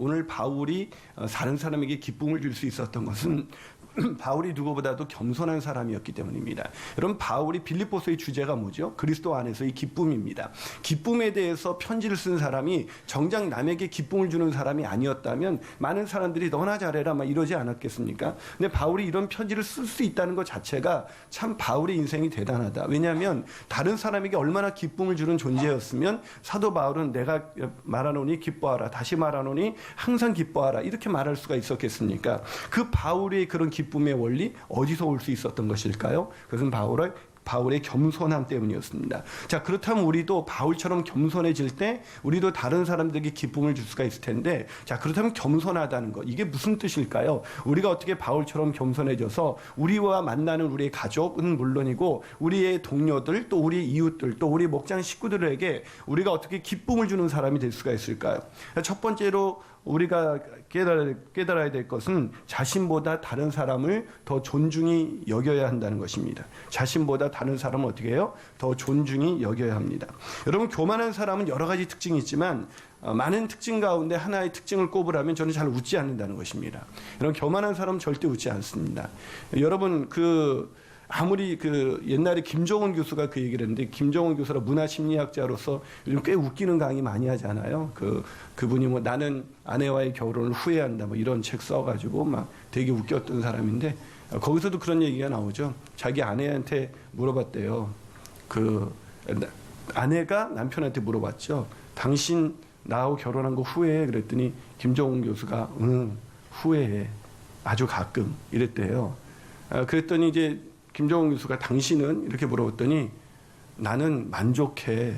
오늘 바울이 다른 사람에게 기쁨을 줄 수 있었던 것은 바울이 누구보다도 겸손한 사람이었기 때문입니다. 여러분, 바울이 빌립보서의 주제가 뭐죠? 그리스도 안에서의 기쁨입니다. 기쁨에 대해서 편지를 쓴 사람이 정작 남에게 기쁨을 주는 사람이 아니었다면 많은 사람들이 너나 잘해라 막 이러지 않았겠습니까? 근데 바울이 이런 편지를 쓸 수 있다는 것 자체가 참 바울의 인생이 대단하다. 왜냐하면 다른 사람에게 얼마나 기쁨을 주는 존재였으면 사도 바울은 내가 말하노니 기뻐하라, 다시 말하노니 항상 기뻐하라 이렇게 말할 수가 있었겠습니까? 그 바울의 그런 기쁨의 원리 어디서 올 수 있었던 것일까요? 그것은 바울의 겸손함 때문이었습니다. 자, 그렇다면 우리도 바울처럼 겸손해질 때 우리도 다른 사람들에게 기쁨을 줄 수가 있을 텐데, 자, 그렇다면 겸손하다는 것, 이게 무슨 뜻일까요? 우리가 어떻게 바울처럼 겸손해져서 우리와 만나는 우리의 가족은 물론이고 우리의 동료들, 또 우리 이웃들, 또 우리 목장 식구들에게 우리가 어떻게 기쁨을 주는 사람이 될 수가 있을까요? 첫 번째로 우리가 깨달아야 될 것은 자신보다 다른 사람을 더 존중히 여겨야 한다는 것입니다. 자신보다 다른 사람을 어떻게 해요? 더 존중히 여겨야 합니다. 여러분, 교만한 사람은 여러 가지 특징이 있지만 많은 특징 가운데 하나의 특징을 꼽으라면 저는 잘 웃지 않는다는 것입니다. 여러분, 교만한 사람은 절대 웃지 않습니다. 여러분, 아무리 옛날에 김정은 교수가 그 얘기를 했는데, 김정은 교수라 문화심리학자로서 요즘 꽤 웃기는 강의 많이 하잖아요. 그분이 뭐 나는 아내와의 결혼을 후회한다 뭐 이런 책 써가지고 막 되게 웃겼던 사람인데, 거기서도 그런 얘기가 나오죠. 자기 아내한테 물어봤대요. 아내가 남편한테 물어봤죠. 당신 나하고 결혼한 거 후회해? 그랬더니 김정은 교수가 응, 후회해. 아주 가끔. 이랬대요. 그랬더니 이제 김정은 교수가 당신은? 이렇게 물어봤더니 나는 만족해.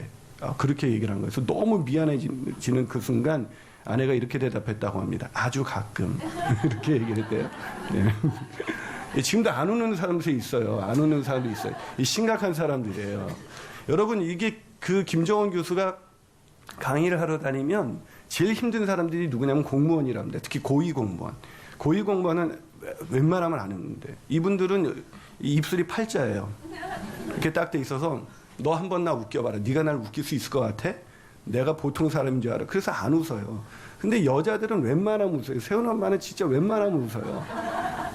그렇게 얘기를 한 거예요. 그래서 너무 미안해지는 그 순간 아내가 이렇게 대답했다고 합니다. 아주 가끔. 이렇게 얘기를 했대요. 네. 지금도 안 웃는 사람들이 있어요. 안 웃는 사람들이 있어요. 심각한 사람들이에요. 여러분, 이게 김정은 교수가 강의를 하러 다니면 제일 힘든 사람들이 누구냐면 공무원이랍니다. 특히 고위공무원. 고위공무원은 웬만하면 안 웃는데, 이분들은 입술이 팔자예요. 이렇게 딱 돼 있어서 너 한번 나 웃겨봐라. 네가 날 웃길 수 있을 것 같아? 내가 보통 사람인 줄 알아. 그래서 안 웃어요. 근데 여자들은 웬만하면 웃어요. 세훈 엄마는 진짜 웬만하면 웃어요.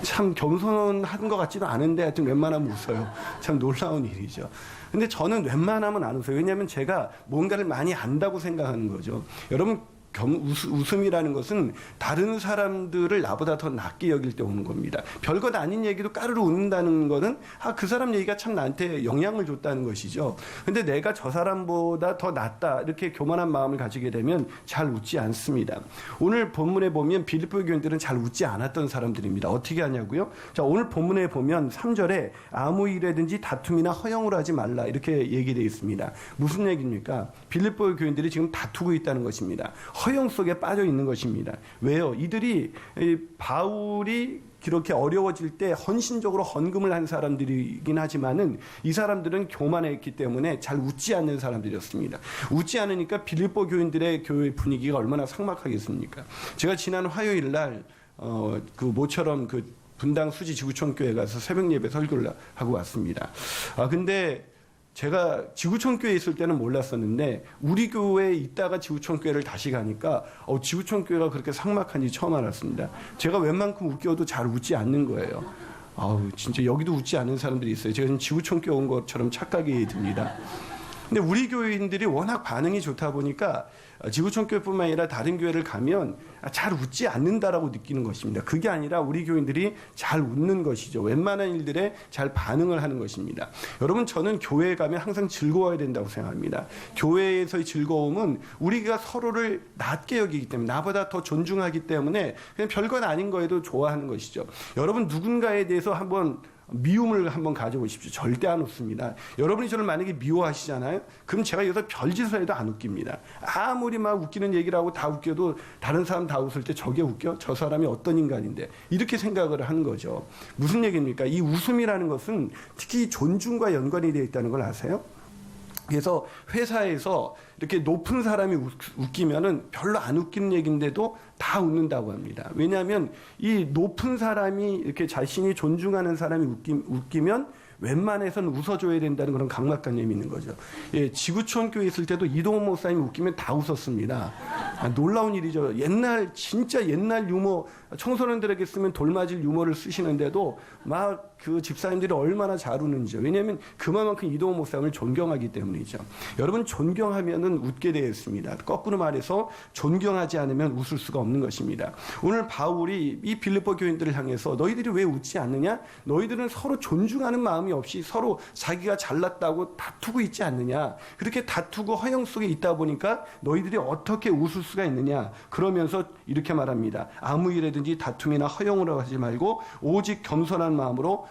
참 겸손한 것 같지도 않은데 하여튼 웬만하면 웃어요. 참 놀라운 일이죠. 근데 저는 웬만하면 안 웃어요. 왜냐하면 제가 뭔가를 많이 안다고 생각하는 거죠. 여러분, 웃음이라는 것은 다른 사람들을 나보다 더 낫게 여길 때 오는 겁니다. 별것 아닌 얘기도 까르르 웃는다는 것은 그 사람 얘기가 참 나한테 영향을 줬다는 것이죠. 근데 내가 저 사람보다 더 낫다 이렇게 교만한 마음을 가지게 되면 잘 웃지 않습니다. 오늘 본문에 보면 빌립보 교인들은 잘 웃지 않았던 사람들입니다. 어떻게 하냐고요? 자, 오늘 본문에 보면 3절에 아무 일에든지 다툼이나 허영을 하지 말라 이렇게 얘기되어 있습니다. 무슨 얘기입니까? 빌립보 교인들이 지금 다투고 있다는 것입니다. 허영 속에 빠져 있는 것입니다. 왜요? 이들이 바울이 그렇게 어려워질 때 헌신적으로 헌금을 한 사람들이긴 하지만은 이 사람들은 교만했기 때문에 잘 웃지 않는 사람들이었습니다. 웃지 않으니까 빌립보 교인들의 교회 분위기가 얼마나 삭막하겠습니까? 제가 지난 화요일 날 모처럼 분당 수지 지구촌 교회 가서 새벽 예배 설교를 하고 왔습니다. 근데 제가 지구촌 교회에 있을 때는 몰랐었는데 우리 교회에 있다가 지구촌 교회를 다시 가니까 지구촌 교회가 그렇게 삭막한지 처음 알았습니다. 제가 웬만큼 웃겨도 잘 웃지 않는 거예요. 진짜 여기도 웃지 않는 사람들이 있어요. 제가 지금 지구촌 교회 온 것처럼 착각이 듭니다. 근데 우리 교인들이 워낙 반응이 좋다 보니까 지구촌 교회뿐만 아니라 다른 교회를 가면 잘 웃지 않는다라고 느끼는 것입니다. 그게 아니라 우리 교인들이 잘 웃는 것이죠. 웬만한 일들에 잘 반응을 하는 것입니다. 여러분, 저는 교회에 가면 항상 즐거워야 된다고 생각합니다. 교회에서의 즐거움은 우리가 서로를 낮게 여기기 때문에, 나보다 더 존중하기 때문에 그냥 별건 아닌 거에도 좋아하는 것이죠. 여러분, 누군가에 대해서 미움을 한번 가져보십시오. 절대 안 웃습니다. 여러분이 저를 만약에 미워하시잖아요? 그럼 제가 여기서 별짓을 해도 안 웃깁니다. 아무리 막 웃기는 얘기를 하고 다 웃겨도 다른 사람 다 웃을 때 저게 웃겨? 저 사람이 어떤 인간인데? 이렇게 생각을 하는 거죠. 무슨 얘기입니까? 이 웃음이라는 것은 특히 존중과 연관이 되어 있다는 걸 아세요? 그래서 회사에서 이렇게 높은 사람이 웃기면은 별로 안 웃기는 얘기인데도 다 웃는다고 합니다. 왜냐하면 이 높은 사람이 이렇게 자신이 존중하는 사람이 웃기면 웬만해서는 웃어줘야 된다는 그런 강박관념이 있는 거죠. 예, 지구촌 교회 있을 때도 이동훈 목사님이 웃기면 다 웃었습니다. 놀라운 일이죠. 진짜 옛날 유머, 청소년들에게 쓰면 돌맞을 유머를 쓰시는데도 막 그 집사님들이 얼마나 잘 웃는지요. 왜냐하면 그만큼 이동호 목사님을 존경하기 때문이죠. 여러분, 존경하면은 웃게 되어 있습니다. 거꾸로 말해서 존경하지 않으면 웃을 수가 없는 것입니다. 오늘 바울이 이 빌립보 교인들을 향해서 너희들이 왜 웃지 않느냐? 너희들은 서로 존중하는 마음이 없이 서로 자기가 잘났다고 다투고 있지 않느냐? 그렇게 다투고 허영 속에 있다 보니까 너희들이 어떻게 웃을 수가 있느냐? 그러면서 이렇게 말합니다. 아무 일에든지 다툼이나 허영으로 하지 말고 오직 겸손한 마음으로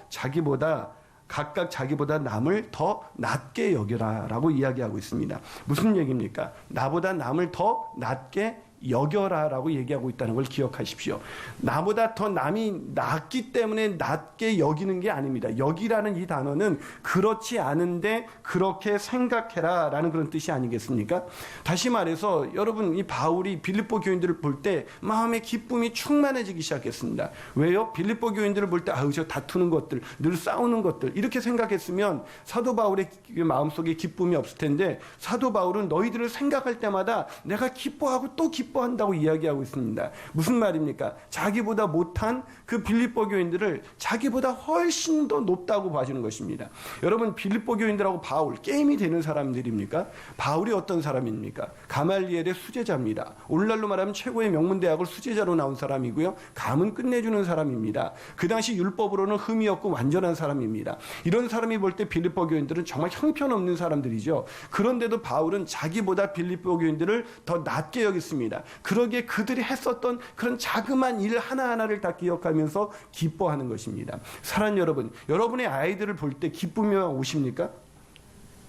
각각 자기보다 남을 더 낮게 여겨라 라고 이야기하고 있습니다. 무슨 얘기입니까? 나보다 남을 더 낮게 여겨라라고 얘기하고 있다는 걸 기억하십시오. 나보다 더 남이 낫기 때문에 낮게 여기는 게 아닙니다. 여기라는 이 단어는 그렇지 않은데 그렇게 생각해라라는 그런 뜻이 아니겠습니까? 다시 말해서 여러분, 이 바울이 빌립보 교인들을 볼 때 마음의 기쁨이 충만해지기 시작했습니다. 왜요? 빌립보 교인들을 볼 때 저 다투는 것들, 늘 싸우는 것들 이렇게 생각했으면 사도 바울의 마음속에 기쁨이 없을 텐데, 사도 바울은 너희들을 생각할 때마다 내가 기뻐하고 또 기뻐한다고 이야기하고 있습니다. 무슨 말입니까? 자기보다 못한 그 빌립보 교인들을 자기보다 훨씬 더 높다고 봐주는 것입니다. 여러분, 빌립보 교인들하고 바울 게임이 되는 사람들입니까? 바울이 어떤 사람입니까? 가말리엘의 수제자입니다. 오늘날로 말하면 최고의 명문대학을 수제자로 나온 사람이고요. 감은 끝내주는 사람입니다. 그 당시 율법으로는 흠이 없고 완전한 사람입니다. 이런 사람이 볼 때 빌립보 교인들은 정말 형편없는 사람들이죠. 그런데도 바울은 자기보다 빌립보 교인들을 더 낮게 여겼습니다. 그러기에 그들이 했었던 그런 자그마한 일 하나하나를 다 기억하면서 기뻐하는 것입니다. 사랑하는 여러분, 여러분의 아이들을 볼 때 기쁨이 오십니까?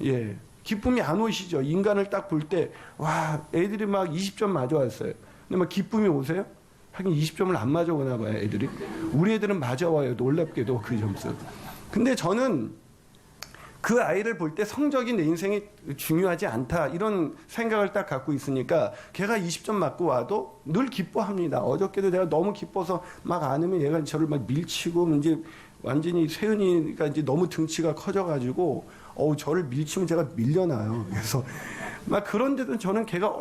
예, 기쁨이 안 오시죠. 인간을 딱 볼 때 와, 애들이 막 20점 맞아왔어요. 근데 막 기쁨이 오세요? 하긴 20점을 안 맞아오나 봐요, 애들이. 우리 애들은 맞아와요, 놀랍게도 그 점수. 근데 저는 그 아이를 볼 때 성적이 내 인생에 중요하지 않다, 이런 생각을 딱 갖고 있으니까 걔가 20점 맞고 와도 늘 기뻐합니다. 어저께도 내가 너무 기뻐서 막 안으면 얘가 저를 막 밀치고, 이제 완전히 세은이가 이제 너무 등치가 커져가지고 저를 밀치면 제가 밀려나요. 그래서 막 그런데도 저는 걔가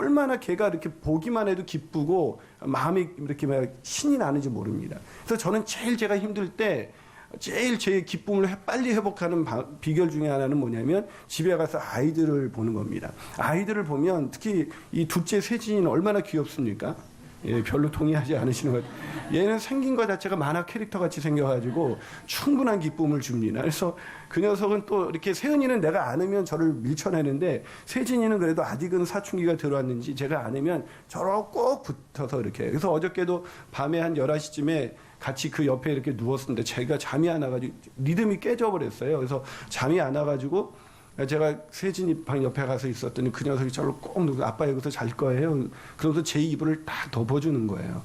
이렇게 보기만 해도 기쁘고 마음이 이렇게 막 신이 나는지 모릅니다. 그래서 저는 제가 힘들 때 제일 제 기쁨을 빨리 회복하는 비결 중에 하나는 뭐냐면 집에 가서 아이들을 보는 겁니다. 아이들을 보면 특히 이 둘째 세진이는 얼마나 귀엽습니까? 예, 별로 동의하지 않으시는 것 같아요. 얘는 생긴 것 자체가 만화 캐릭터 같이 생겨가지고 충분한 기쁨을 줍니다. 그래서 그 녀석은 또 이렇게 세은이는 내가 안으면 저를 밀쳐내는데, 세진이는 그래도 아직은 사춘기가 들어왔는지 제가 안으면 저로 꼭 붙어서 이렇게. 그래서 어저께도 밤에 한 11시쯤에 같이 그 옆에 이렇게 누웠었는데 제가 잠이 안 와가지고 리듬이 깨져버렸어요. 그래서 잠이 안 와가지고 제가 세진이 방 옆에 가서 있었더니 그 녀석이 저를 꼭 누구 아빠 여기서 잘 거예요. 그러면서 제 이불을 딱 덮어주는 거예요.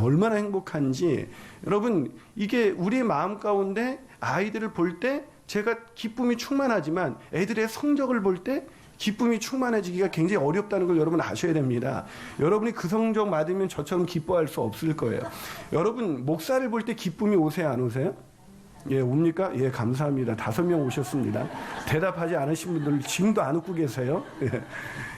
얼마나 행복한지. 여러분, 이게 우리의 마음 가운데 아이들을 볼 때 제가 기쁨이 충만하지만 애들의 성적을 볼 때 기쁨이 충만해지기가 굉장히 어렵다는 걸 여러분 아셔야 됩니다. 여러분이 그 성적 받으면 저처럼 기뻐할 수 없을 거예요. 여러분, 목사를 볼 때 기쁨이 오세요, 안 오세요? 예, 옵니까? 예, 감사합니다. 5명 오셨습니다. 대답하지 않으신 분들 지금도 안 웃고 계세요. 예.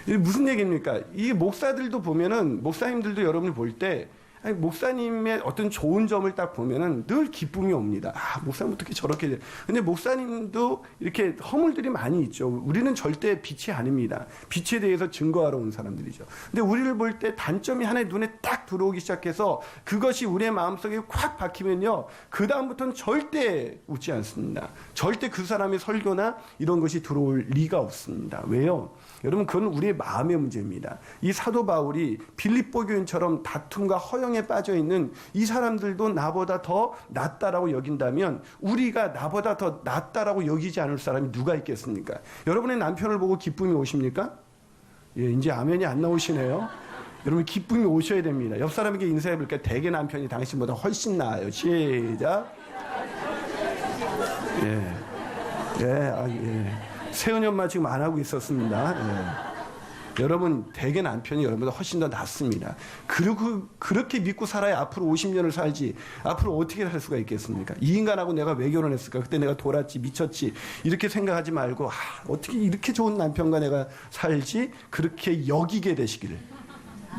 이게 무슨 얘기입니까? 이 목사들도 보면은, 목사님들도 여러분을 볼 때 목사님의 어떤 좋은 점을 딱 보면은 늘 기쁨이 옵니다. 목사님 어떻게 저렇게 돼. 근데 목사님도 이렇게 허물들이 많이 있죠. 우리는 절대 빛이 아닙니다. 빛에 대해서 증거하러 온 사람들이죠. 근데 우리를 볼 때 단점이 하나의 눈에 딱 들어오기 시작해서 그것이 우리의 마음속에 콱 박히면요, 그 다음부터는 절대 웃지 않습니다. 절대 그 사람의 설교나 이런 것이 들어올 리가 없습니다. 왜요? 여러분, 그건 우리의 마음의 문제입니다. 이 사도 바울이 빌립보 교인처럼 다툼과 허영에 빠져 있는 이 사람들도 나보다 더 낫다라고 여긴다면 우리가 나보다 더 낫다라고 여기지 않을 사람이 누가 있겠습니까? 여러분의 남편을 보고 기쁨이 오십니까? 예, 이제 아멘이 안 나오시네요. 여러분, 기쁨이 오셔야 됩니다. 옆 사람에게 인사해 볼게요. 대개 남편이 당신보다 훨씬 나아요. 시작. 예. 예. 세은이 엄마 지금 안 하고 있었습니다. 예. 여러분, 대개 남편이 여러분보다 훨씬 더 낫습니다. 그리고 그렇게 믿고 살아야 앞으로 50년을 살지, 앞으로 어떻게 살 수가 있겠습니까? 이 인간하고 내가 왜 결혼했을까? 그때 내가 돌았지, 미쳤지, 이렇게 생각하지 말고 어떻게 이렇게 좋은 남편과 내가 살지? 그렇게 여기게 되시기를.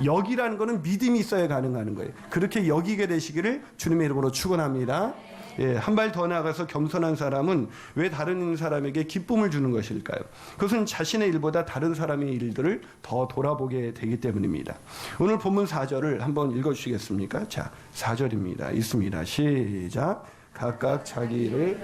여기라는 거는 믿음이 있어야 가능한 거예요. 그렇게 여기게 되시기를 주님의 이름으로 축원합니다. 예, 한 발 더 나가서 겸손한 사람은 왜 다른 사람에게 기쁨을 주는 것일까요? 그것은 자신의 일보다 다른 사람의 일들을 더 돌아보게 되기 때문입니다. 오늘 본문 4절을 한번 읽어주시겠습니까? 자, 4절입니다. 있습니다. 시작. 각각 자기 일을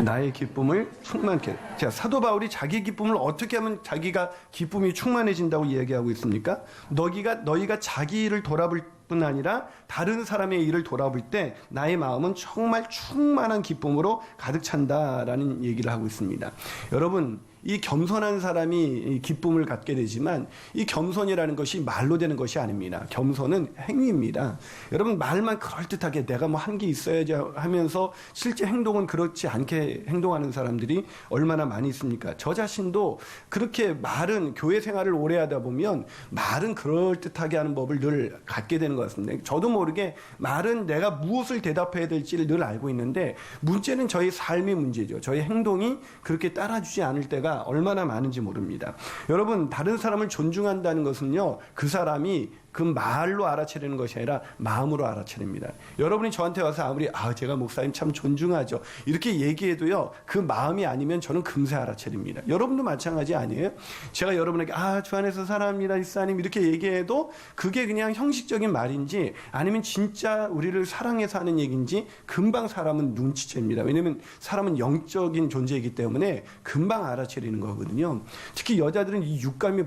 나의 기쁨을 충만케. 자, 사도 바울이 자기 기쁨을 어떻게 하면 자기가 기쁨이 충만해진다고 이야기하고 있습니까? 너희가 자기 일을 돌아볼 뿐 아니라 다른 사람의 일을 돌아볼 때 나의 마음은 정말 충만한 기쁨으로 가득 찬다라는 얘기를 하고 있습니다. 여러분, 이 겸손한 사람이 기쁨을 갖게 되지만 이 겸손이라는 것이 말로 되는 것이 아닙니다. 겸손은 행위입니다. 여러분, 말만 그럴듯하게 내가 뭐 한 게 있어야지 하면서 실제 행동은 그렇지 않게 행동하는 사람들이 얼마나 많이 있습니까? 저 자신도 그렇게 말은 교회 생활을 오래 하다 보면 말은 그럴듯하게 하는 법을 늘 갖게 되는 것 같습니다. 저도 모르게 말은 내가 무엇을 대답해야 될지를 늘 알고 있는데 문제는 저희 삶의 문제죠. 저희 행동이 그렇게 따라주지 않을 때가 얼마나 많은지 모릅니다. 여러분, 다른 사람을 존중한다는 것은요, 그 사람이 그 말로 알아차리는 것이 아니라 마음으로 알아차립니다. 여러분이 저한테 와서 아무리 제가 목사님 참 존중하죠 이렇게 얘기해도요, 그 마음이 아니면 저는 금세 알아차립니다. 여러분도 마찬가지 아니에요? 제가 여러분에게 주 안에서 사랑합니다 이사님 이렇게 얘기해도 그게 그냥 형식적인 말인지 아니면 진짜 우리를 사랑해서 하는 얘기인지 금방 사람은 눈치챕니다. 왜냐하면 사람은 영적인 존재이기 때문에 금방 알아차리는 거거든요. 특히 여자들은 이 육감이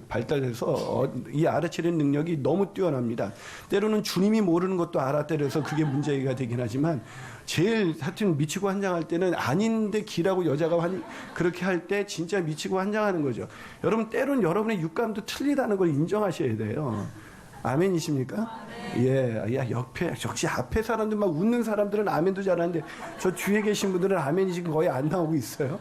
발달해서 이 알아차리는 능력이 너무 뛰어납니다. 때로는 주님이 모르는 것도 알아때려서 그게 문제가 되긴 하지만 제일 하여튼 미치고 환장할 때는 아닌데 기라고 여자가 그렇게 할 때 진짜 미치고 환장하는 거죠. 여러분, 때로는 여러분의 육감도 틀리다는 걸 인정하셔야 돼요. 아멘이십니까? 예, 역시 앞에 사람들 막 웃는 사람들은 아멘도 잘하는데 저 뒤에 계신 분들은 아멘이 지금 거의 안 나오고 있어요.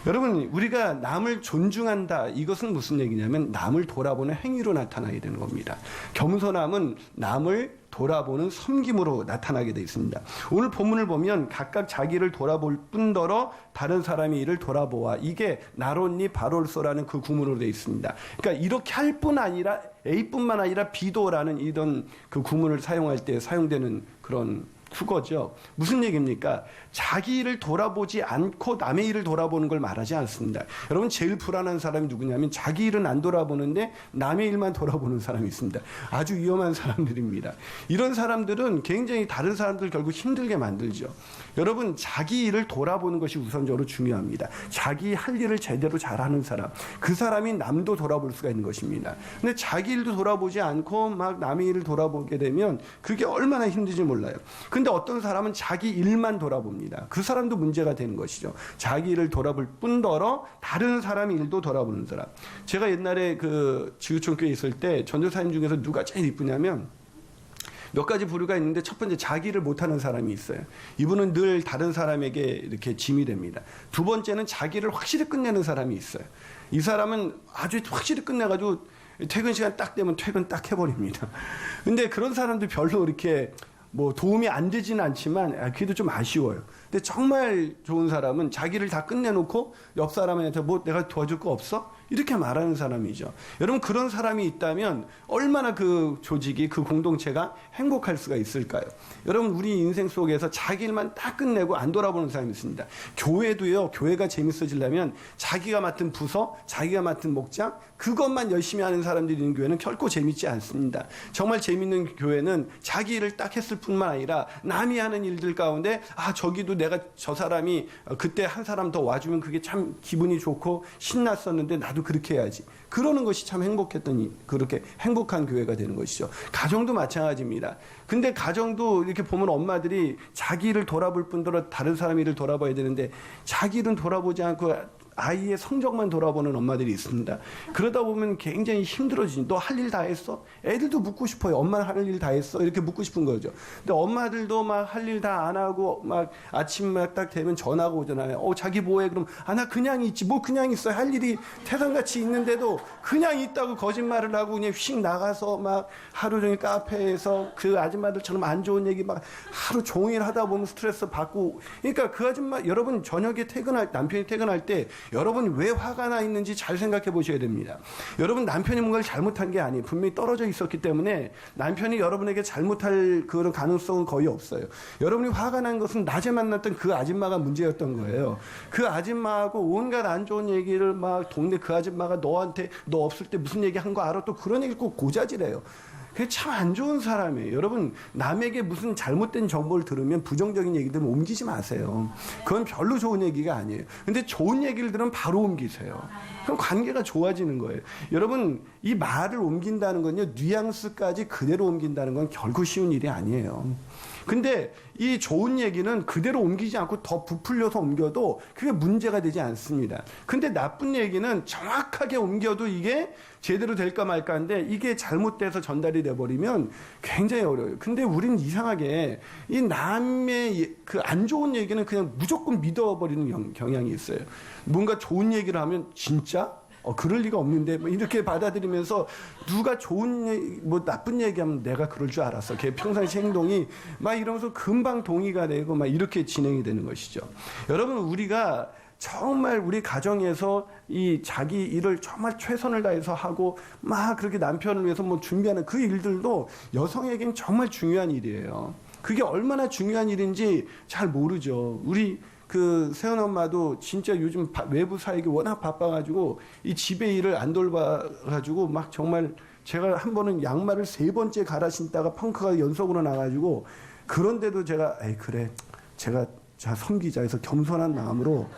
여러분, 우리가 남을 존중한다, 이것은 무슨 얘기냐면 남을 돌아보는 행위로 나타나게 되는 겁니다. 겸손함은 남을 돌아보는 섬김으로 나타나게 되어 있습니다. 오늘 본문을 보면 각각 자기를 돌아볼 뿐더러 다른 사람의 일을 돌아보아, 이게 나론니 바롤소라는 그 구문으로 되어 있습니다. 그러니까 이렇게 할 뿐 아니라 A뿐만 아니라 B도라는 이런 그 구문을 사용할 때 사용되는 그런 수거죠. 무슨 얘기입니까? 자기 일을 돌아보지 않고 남의 일을 돌아보는 걸 말하지 않습니다. 여러분, 제일 불안한 사람이 누구냐면 자기 일은 안 돌아보는데 남의 일만 돌아보는 사람이 있습니다. 아주 위험한 사람들입니다. 이런 사람들은 굉장히 다른 사람들 결국 힘들게 만들죠. 여러분, 자기 일을 돌아보는 것이 우선적으로 중요합니다. 자기 할 일을 제대로 잘하는 사람, 그 사람이 남도 돌아볼 수가 있는 것입니다. 근데 자기 일도 돌아보지 않고 막 남의 일을 돌아보게 되면 그게 얼마나 힘든지 몰라요. 근데 어떤 사람은 자기 일만 돌아봅니다. 그 사람도 문제가 되는 것이죠. 자기 일을 돌아볼 뿐더러 다른 사람의 일도 돌아보는 사람. 제가 옛날에 그 지구촌교회 있을 때 전도사님 중에서 누가 제일 이쁘냐면 몇 가지 부류가 있는데 첫 번째, 자기를 못하는 사람이 있어요. 이분은 늘 다른 사람에게 이렇게 짐이 됩니다. 두 번째는 자기를 확실히 끝내는 사람이 있어요. 이 사람은 아주 확실히 끝내가지고 퇴근 시간 딱 되면 퇴근 딱 해버립니다. 근데 그런 사람들 별로 이렇게 뭐 도움이 안 되지는 않지만 그래도 좀 아쉬워요. 근데 정말 좋은 사람은 자기를 다 끝내놓고 옆 사람한테 뭐 내가 도와줄 거 없어? 이렇게 말하는 사람이죠. 여러분, 그런 사람이 있다면 얼마나 그 조직이, 그 공동체가 행복할 수가 있을까요? 여러분, 우리 인생 속에서 자기 일만 딱 끝내고 안 돌아보는 사람이 있습니다. 교회도요, 교회가 재밌어지려면 자기가 맡은 부서, 자기가 맡은 목장, 그것만 열심히 하는 사람들이 있는 교회는 결코 재밌지 않습니다. 정말 재밌는 교회는 자기 일을 딱 했을 뿐만 아니라 남이 하는 일들 가운데 저기도 내가 저 사람이 그때 한 사람 더 와주면 그게 참 기분이 좋고 신났었는데 나도 그렇게 해야지. 그러는 것이 참 그렇게 행복한 교회가 되는 것이죠. 가정도 마찬가지입니다. 근데 가정도 이렇게 보면 엄마들이 자기 일을 돌아볼 뿐더러 다른 사람 일을 돌아봐야 되는데 자기 일은 돌아보지 않고 아이의 성적만 돌아보는 엄마들이 있습니다. 그러다 보면 굉장히 힘들어지지. 너 할 일 다 했어? 애들도 묻고 싶어요. 엄마는 할 일 다 했어? 이렇게 묻고 싶은 거죠. 근데 엄마들도 막 할 일 다 안 하고 막 아침 막 딱 되면 전화가 오잖아요. 자기 뭐해? 그럼 나 그냥 있지. 뭐 그냥 있어. 할 일이 태산같이 있는데도 그냥 있다고 거짓말을 하고 그냥 휙 나가서 막 하루 종일 카페에서 그 아줌마들처럼 안 좋은 얘기 막 하루 종일 하다 보면 스트레스 받고. 그러니까 그 아줌마, 여러분 저녁에 남편이 퇴근할 때 여러분 왜 화가 나 있는지 잘 생각해 보셔야 됩니다. 여러분 남편이 뭔가를 잘못한 게 아니에요. 분명히 떨어져 있었기 때문에 남편이 여러분에게 잘못할 그런 가능성은 거의 없어요. 여러분이 화가 난 것은 낮에 만났던 그 아줌마가 문제였던 거예요. 그 아줌마하고 온갖 안 좋은 얘기를 막 동네 그 아줌마가 너한테 너 없을 때 무슨 얘기 한 거 알아? 또 그런 얘기 꼭 고자질해요. 그게 참 안 좋은 사람이에요. 여러분 남에게 무슨 잘못된 정보를 들으면 부정적인 얘기 들으면 옮기지 마세요. 그건 별로 좋은 얘기가 아니에요. 근데 좋은 얘기를 들으면 바로 옮기세요. 그럼 관계가 좋아지는 거예요. 여러분 이 말을 옮긴다는 건요, 뉘앙스까지 그대로 옮긴다는 건 결코 쉬운 일이 아니에요. 근데 이 좋은 얘기는 그대로 옮기지 않고 더 부풀려서 옮겨도 그게 문제가 되지 않습니다. 근데 나쁜 얘기는 정확하게 옮겨도 이게 제대로 될까 말까 하는데 이게 잘못돼서 전달이 돼버리면 굉장히 어려워요. 근데 우린 이상하게 이 남의 그 안 좋은 얘기는 그냥 무조건 믿어버리는 경향이 있어요. 뭔가 좋은 얘기를 하면 진짜? 그럴 리가 없는데 뭐 이렇게 받아들이면서 누가 좋은 뭐 나쁜 얘기하면 내가 그럴 줄 알았어. 걔 평상시 행동이 막 이러면서 금방 동의가 되고 막 이렇게 진행이 되는 것이죠. 여러분 우리가 정말 우리 가정에서 이 자기 일을 정말 최선을 다해서 하고 막 그렇게 남편을 위해서 뭐 준비하는 그 일들도 여성에겐 정말 중요한 일이에요. 그게 얼마나 중요한 일인지 잘 모르죠. 우리 그 세연 엄마도 진짜 요즘 외부 사역이 워낙 바빠가지고 이 집에 일을 안 돌봐가지고 막 정말 제가 한 번은 양말을 3번째 갈아 신다가 펑크가 연속으로 나가지고 그런데도 제가 그래 제가 자 섬기자 해서 겸손한 마음으로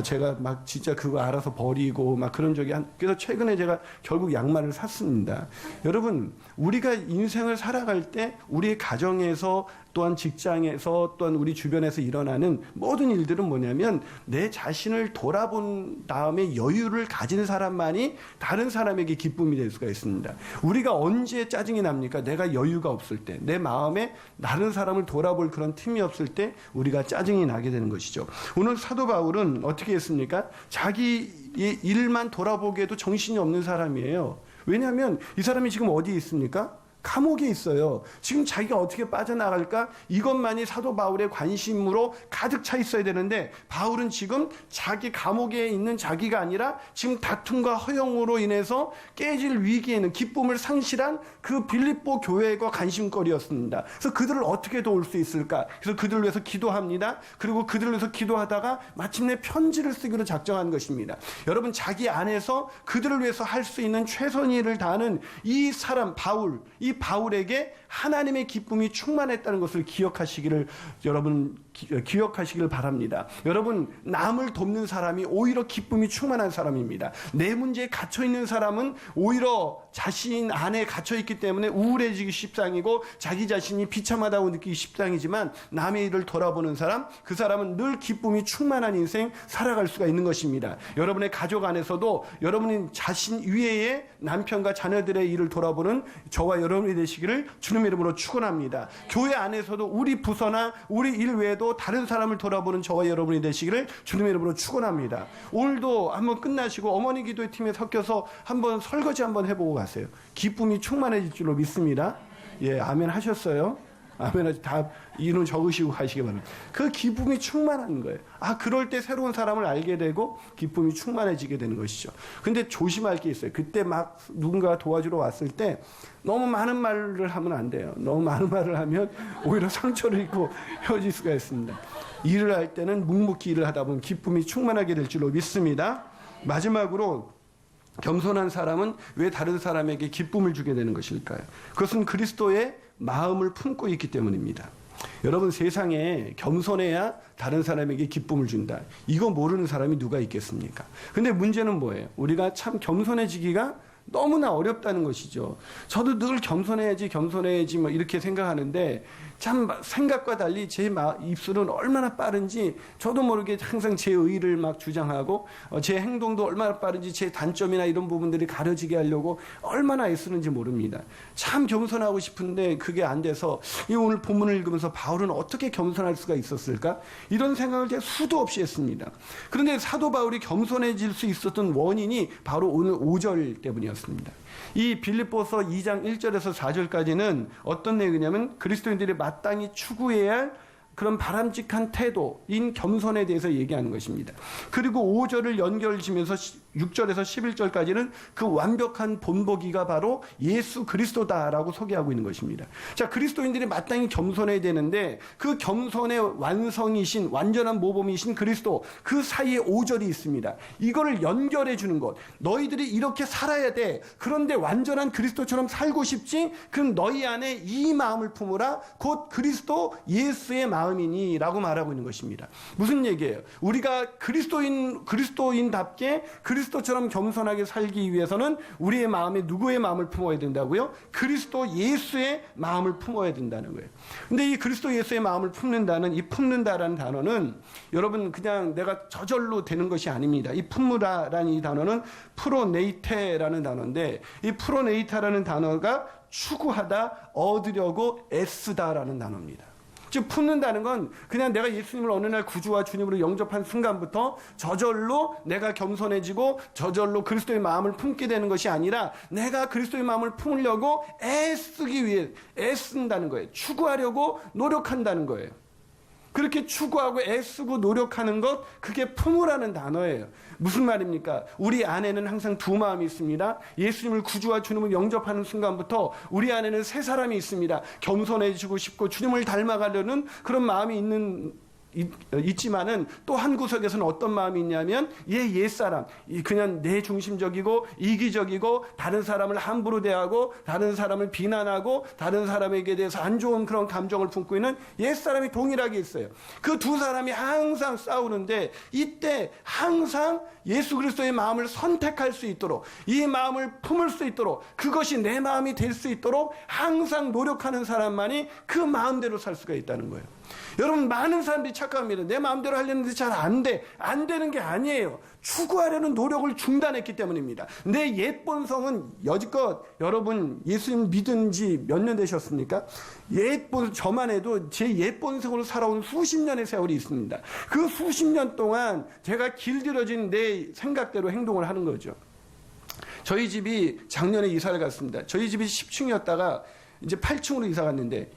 제가 막 진짜 그거 알아서 버리고 막 그런 적이 그래서 최근에 제가 결국 양말을 샀습니다. 여러분 우리가 인생을 살아갈 때 우리의 가정에서 또한 직장에서 또한 우리 주변에서 일어나는 모든 일들은 뭐냐면 내 자신을 돌아본 다음에 여유를 가진 사람만이 다른 사람에게 기쁨이 될 수가 있습니다. 우리가 언제 짜증이 납니까? 내가 여유가 없을 때, 내 마음에 다른 사람을 돌아볼 그런 틈이 없을 때 우리가 짜증이 나게 되는 것이죠. 오늘 사도 바울은 어떻게 했습니까? 자기의 일만 돌아보기에도 정신이 없는 사람이에요. 왜냐하면 이 사람이 지금 어디에 있습니까? 감옥에 있어요. 지금 자기가 어떻게 빠져나갈까? 이것만이 사도 바울의 관심으로 가득 차 있어야 되는데 바울은 지금 자기 감옥에 있는 자기가 아니라 지금 다툼과 허영으로 인해서 깨질 위기에 있는 기쁨을 상실한 그 빌립보 교회가 관심거리였습니다. 그래서 그들을 어떻게 도울 수 있을까? 그래서 그들을 위해서 기도합니다. 그리고 그들을 위해서 기도하다가 마침내 편지를 쓰기로 작정한 것입니다. 여러분 자기 안에서 그들을 위해서 할 수 있는 최선의 일을 다하는 이 사람 바울, 이 바울에게 하나님의 기쁨이 충만했다는 것을 기억하시기를 여러분 기억하시기를 바랍니다. 여러분 남을 돕는 사람이 오히려 기쁨이 충만한 사람입니다. 내 문제에 갇혀 있는 사람은 오히려 자신 안에 갇혀 있기 때문에 우울해지기 십상이고 자기 자신이 비참하다고 느끼기 십상이지만 남의 일을 돌아보는 사람, 그 사람은 늘 기쁨이 충만한 인생 살아갈 수가 있는 것입니다. 여러분의 가족 안에서도 여러분이 자신 위에 남편과 자녀들의 일을 돌아보는 저와 여러분이 되시기를 주님의 이름으로 축원합니다. 교회 안에서도 우리 부서나 우리 일 외에도 다른 사람을 돌아보는 저와 여러분이 되시기를 주님의 이름으로 축원합니다. 오늘도 한번 끝나시고 어머니 기도회 팀에 섞여서 한번 설거지 한번 해보고 가세요. 기쁨이 충만해질 줄로 믿습니다. 예, 아멘 하셨어요? 아멘. 다 이름 적으시고 가시기 바랍니다. 그 기쁨이 충만한 거예요. 그럴 때 새로운 사람을 알게 되고 기쁨이 충만해지게 되는 것이죠. 근데 조심할 게 있어요. 그때 막 누군가 도와주러 왔을 때 너무 많은 말을 하면 안 돼요. 너무 많은 말을 하면 오히려 상처를 입고 헤어질 수가 있습니다. 일을 할 때는 묵묵히 일을 하다 보면 기쁨이 충만하게 될 줄로 믿습니다. 마지막으로 겸손한 사람은 왜 다른 사람에게 기쁨을 주게 되는 것일까요? 그것은 그리스도의 마음을 품고 있기 때문입니다. 여러분 세상에 겸손해야 다른 사람에게 기쁨을 준다. 이거 모르는 사람이 누가 있겠습니까? 근데 문제는 뭐예요? 우리가 참 겸손해지기가 너무나 어렵다는 것이죠. 저도 늘 겸손해야지 뭐 이렇게 생각하는데 참 생각과 달리 제 입술은 얼마나 빠른지 저도 모르게 항상 제 의의를 막 주장하고 제 행동도 얼마나 빠른지 제 단점이나 이런 부분들이 가려지게 하려고 얼마나 애쓰는지 모릅니다. 참 겸손하고 싶은데 그게 안 돼서 오늘 본문을 읽으면서 바울은 어떻게 겸손할 수가 있었을까? 이런 생각을 제가 수도 없이 했습니다. 그런데 사도 바울이 겸손해질 수 있었던 원인이 바로 오늘 5절 때문이었습니다. 이 빌립보서 2장 1절에서 4절까지는 어떤 내용이냐면 그리스도인들이 마땅히 추구해야 할 그런 바람직한 태도인 겸손에 대해서 얘기하는 것입니다. 그리고 5절을 연결지면서 6절에서 11절까지는 그 완벽한 본보기가 바로 예수 그리스도다라고 소개하고 있는 것입니다. 자, 그리스도인들이 마땅히 겸손해야 되는데 그 겸손의 완성이신 완전한 모범이신 그리스도 그 사이에 5절이 있습니다. 이거를 연결해 주는 것. 너희들이 이렇게 살아야 돼. 그런데 완전한 그리스도처럼 살고 싶지? 그럼 너희 안에 이 마음을 품으라. 곧 그리스도 예수의 마음이니 라고 말하고 있는 것입니다. 무슨 얘기예요? 우리가 그리스도인답게 그리스도처럼 겸손하게 살기 위해서는 우리의 마음에 누구의 마음을 품어야 된다고요? 그리스도 예수의 마음을 품어야 된다는 거예요. 근데 이 그리스도 예수의 마음을 품는다는 이 품는다라는 단어는 여러분 그냥 내가 저절로 되는 것이 아닙니다. 이 품으라라는 이 단어는 프로네이테라는 단어인데 이 프로네이타라는 단어가 추구하다, 얻으려고 애쓰다라는 단어입니다. 즉 품는다는 건 그냥 내가 예수님을 어느 날 구주와 주님으로 영접한 순간부터 저절로 내가 겸손해지고 저절로 그리스도의 마음을 품게 되는 것이 아니라 내가 그리스도의 마음을 품으려고 애쓰기 위해 애쓴다는 거예요. 추구하려고 노력한다는 거예요. 그렇게 추구하고 애쓰고 노력하는 것, 그게 품으라는 단어예요. 무슨 말입니까? 우리 안에는 항상 두 마음이 있습니다. 예수님을 구주와 주님을 영접하는 순간부터 우리 안에는 세 사람이 있습니다. 겸손해지고 싶고 주님을 닮아가려는 그런 마음이 있지만은 또 한 구석에서는 어떤 마음이 있냐면 옛사람, 그냥 내 중심적이고 이기적이고 다른 사람을 함부로 대하고 다른 사람을 비난하고 다른 사람에게 대해서 안 좋은 그런 감정을 품고 있는 옛사람이 동일하게 있어요. 그 두 사람이 항상 싸우는데 이때 항상 예수 그리스도의 마음을 선택할 수 있도록 이 마음을 품을 수 있도록 그것이 내 마음이 될 수 있도록 항상 노력하는 사람만이 그 마음대로 살 수가 있다는 거예요. 여러분, 많은 사람들이 착각합니다. 내 마음대로 하려는데 잘 안 돼. 안 되는 게 아니에요. 추구하려는 노력을 중단했기 때문입니다. 내 옛본성은 여지껏 여러분 예수님 믿은 지 몇 년 되셨습니까? 저만 해도 제 옛본성으로 살아온 수십 년의 세월이 있습니다. 그 수십 년 동안 제가 길들여진 내 생각대로 행동을 하는 거죠. 저희 집이 작년에 이사를 갔습니다. 저희 집이 10층이었다가 이제 8층으로 이사 갔는데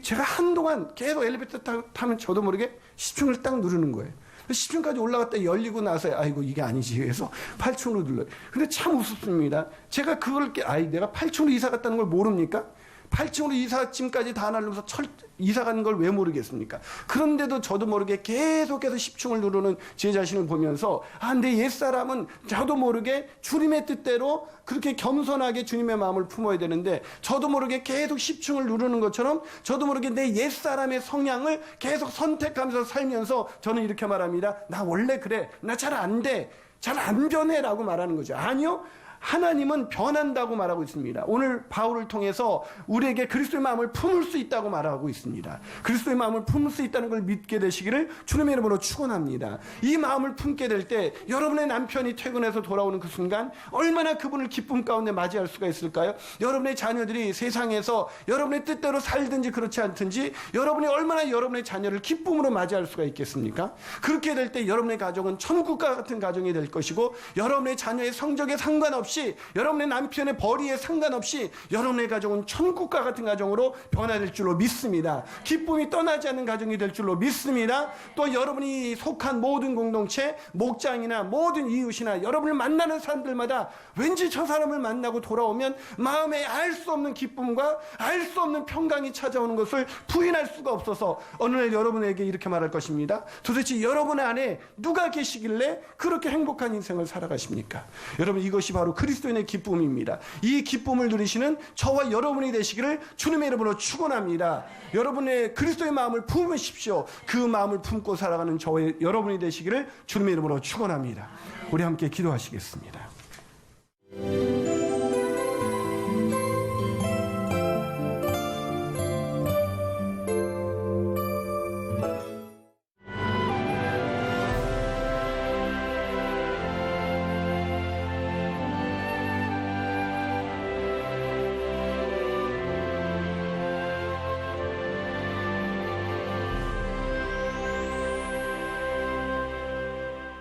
제가 한동안 계속 엘리베이터 타면 저도 모르게 10층을 딱 누르는 거예요. 10층까지 올라갔다 열리고 나서 아이고 이게 아니지 해서 8층으로 눌러요. 근데 참 우습습니다. 제가 그걸 내가 8층으로 이사 갔다는 걸 모릅니까? 8층으로 이삿짐까지 다 날르면서 이사 가는 걸 왜 모르겠습니까? 그런데도 저도 모르게 계속해서 10층을 누르는 제 자신을 보면서 내 옛사람은 저도 모르게 주님의 뜻대로 그렇게 겸손하게 주님의 마음을 품어야 되는데 저도 모르게 계속 10층을 누르는 것처럼 저도 모르게 내 옛사람의 성향을 계속 선택하면서 살면서 저는 이렇게 말합니다. 나 원래 그래. 나 잘 안 돼. 잘 안 변해 라고 말하는 거죠. 아니요. 하나님은 변한다고 말하고 있습니다. 오늘 바울을 통해서 우리에게 그리스도의 마음을 품을 수 있다고 말하고 있습니다. 그리스도의 마음을 품을 수 있다는 걸 믿게 되시기를 주님의 이름으로 축원합니다. 이 마음을 품게 될 때 여러분의 남편이 퇴근해서 돌아오는 그 순간 얼마나 그분을 기쁨 가운데 맞이할 수가 있을까요? 여러분의 자녀들이 세상에서 여러분의 뜻대로 살든지 그렇지 않든지 여러분이 얼마나 여러분의 자녀를 기쁨으로 맞이할 수가 있겠습니까? 그렇게 될 때 여러분의 가정은 천국과 같은 가정이 될 것이고 여러분의 자녀의 성적에 상관없이 여러분의 남편의 벌이에 상관없이 여러분의 가정은 천국과 같은 가정으로 변화될 줄로 믿습니다. 기쁨이 떠나지 않는 가정이 될 줄로 믿습니다. 또 여러분이 속한 모든 공동체, 목장이나 모든 이웃이나 여러분을 만나는 사람들마다 왠지 저 사람을 만나고 돌아오면 마음에 알 수 없는 기쁨과 알 수 없는 평강이 찾아오는 것을 부인할 수가 없어서 어느 날 여러분에게 이렇게 말할 것입니다. 도대체 여러분 안에 누가 계시길래 그렇게 행복한 인생을 살아가십니까? 여러분, 이것이 바로 그리스도인의 기쁨입니다. 이 기쁨을 누리시는 저와 여러분이 되시기를 주님의 이름으로 축원합니다. 여러분의 그리스도의 마음을 품으십시오. 그 마음을 품고 살아가는 저와 여러분이 되시기를 주님의 이름으로 축원합니다. 우리 함께 기도하시겠습니다.